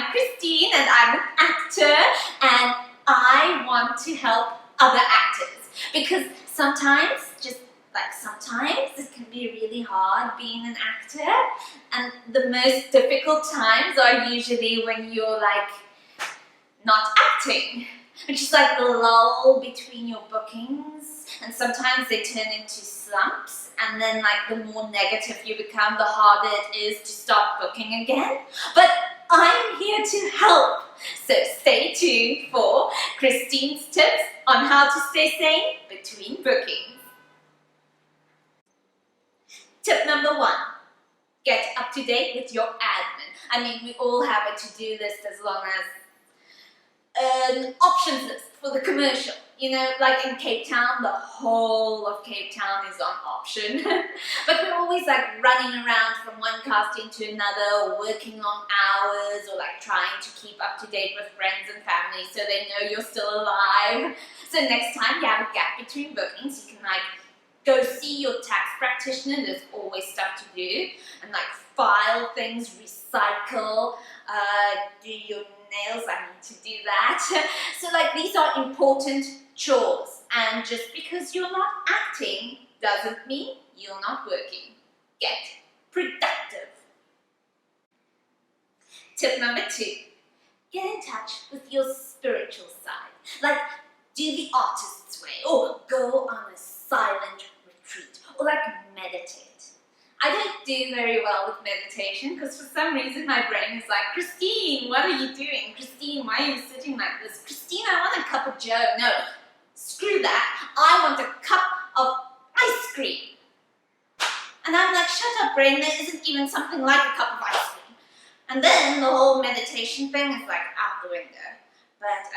I'm Christine and I'm an actor and I want to help other actors because sometimes it can be really hard being an actor, and the most difficult times are usually when you're like not acting, which is like the lull between your bookings, and sometimes they turn into slumps, and then like the more negative you become, the harder it is to start booking again. But I'm here to help, so stay tuned for Christine's tips on how to stay sane between bookings. Tip number 1, get up to date with your admin. I mean, we all have a to-do list as long as an options list for the commercial. You know, like in Cape Town, the whole of Cape Town is on option. But we're always like running around from one casting to another, or working long hours, or like trying to keep up to date with friends and family so they know you're still alive. So next time you have a gap between bookings, you can like go see your tax practitioner. There's always stuff to do, and like file things, recycle, do your nails. I need to do that. So like these are important chores, and just because you're not acting doesn't mean you're not working. Get productive. Tip number 2, get in touch with your spiritual side. Like do the artist's way, or go on a silent retreat, or like meditate. I don't do very well with meditation because for some reason my brain is like, Christine, what are you doing? Christine, why are you sitting like this? Christine, I want a cup of joe. No, screw that. I want a cup of ice cream. And I'm like, shut up brain, there isn't even something like a cup of ice cream. And then the whole meditation thing is like out the window. But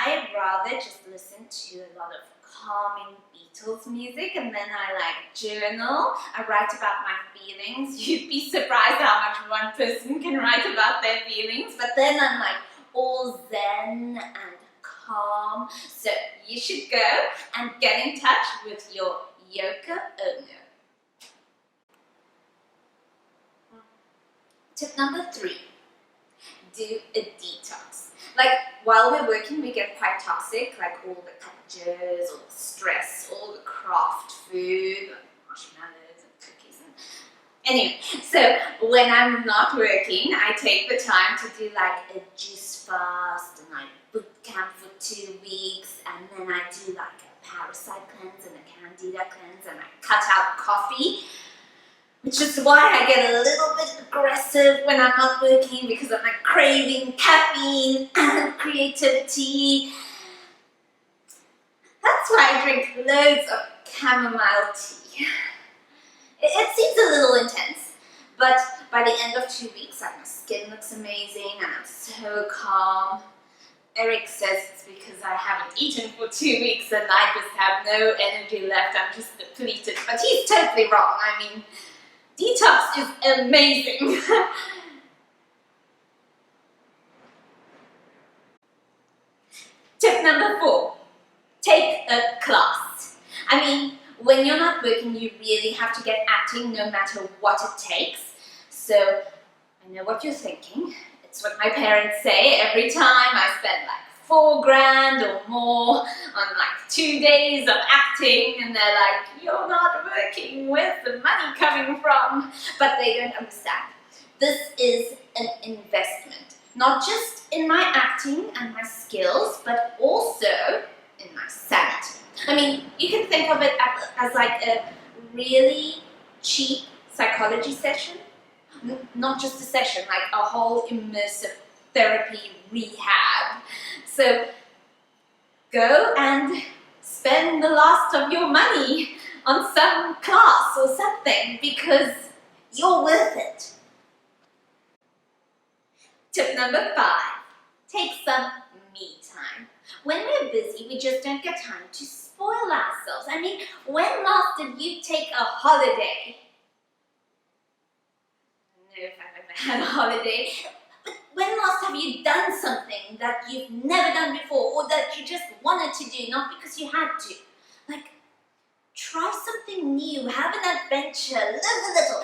I'd rather just listen to a lot of calming Beatles music, and then I like journal. I write about my feelings. You'd be surprised how much one person can write about their feelings, but then I'm like all zen and calm. So you should go and get in touch with your Yoko Ono. Tip number 3, do a detox. Like while we're working, we get quite toxic, like all the packages, all the stress, all the craft food, marshmallows and cookies. Anyway, so when I'm not working, I take the time to do like a juice fast, and I boot camp for 2 weeks, and then I do like a parasite cleanse and a candida cleanse, and I cut out coffee. Which is why I get a little bit aggressive when I'm not working, because I'm like craving caffeine and creativity. That's why I drink loads of chamomile tea. It seems a little intense, but by the end of 2 weeks, my skin looks amazing and I'm so calm. Eric says it's because I haven't eaten for 2 weeks and I just have no energy left. I'm just depleted, but he's totally wrong. I mean, detox is amazing. Tip number 4, take a class. I mean, when you're not working, you really have to get acting no matter what it takes. So I know what you're thinking. It's what my parents say every time I spend like $4,000 or more on like 2 days of acting, and they're like, you're not working, where's the money coming from? But they don't understand. This is an investment, not just in my acting and my skills, but also in my sanity. I mean, you can think of it as like a really cheap psychology session, not just a session, like a whole immersive therapy rehab. So go and spend the last of your money on some class or something, because you're worth it. Tip number 5, take some me time. When we're busy, we just don't get time to spoil ourselves. I mean, when last did you take a holiday? I don't know if I've ever had a holiday. When last have you done something that you've never done before, or that you just wanted to do, not because you had to? Like, try something new, have an adventure, live a little.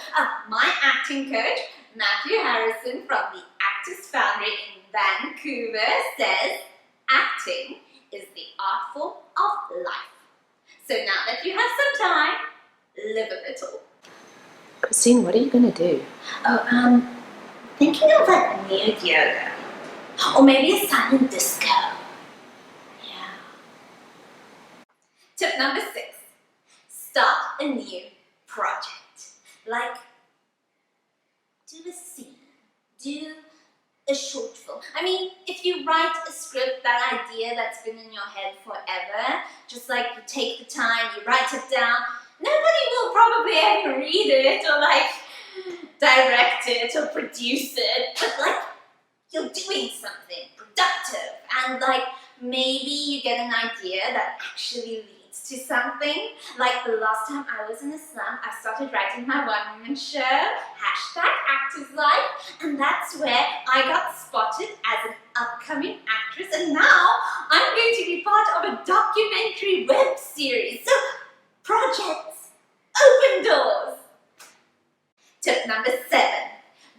My acting coach, Matthew Harrison from the Actors founder in Vancouver, says acting is the art form of life. So now that you have some time, live a little. Christine, what are you going to do? Oh, thinking of like nude yoga. Or maybe a silent disco. Yeah. Tip number 6. Start a new project. Like, do a scene. Do a short film. I mean, if you write a script, that idea that's been in your head forever, just like you take the time, you write it down, nobody will probably ever read it or like direct it or produce it, but like you're doing something productive and like maybe you get an idea that actually leads to something. Like the last time I was in a slum, I started writing my one-woman show, #ActorsLife, and that's where I got spotted as an upcoming actress, and now I'm going to be part of a documentary web series. So projects, open doors. Tip number 7.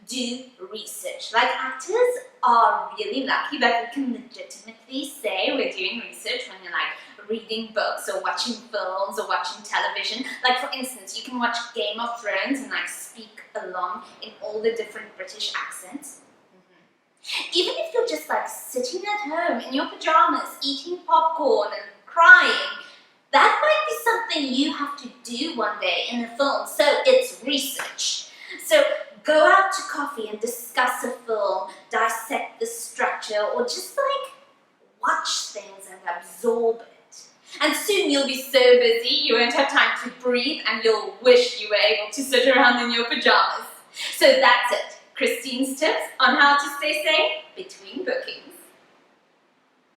Do research. Like, actors are really lucky that we can legitimately say we're doing research when you're like reading books or watching films or watching television. Like, for instance, you can watch Game of Thrones and like speak along in all the different British accents. Even if you're just like sitting at home in your pajamas, eating popcorn and crying, that might be something you have to do one day in a film. So it's research. So go out to coffee and discuss a film, dissect the structure, or just like watch things and absorb it. And soon you'll be so busy you won't have time to breathe and you'll wish you were able to sit around in your pajamas. So that's it. Christine's tips on how to stay sane between bookings.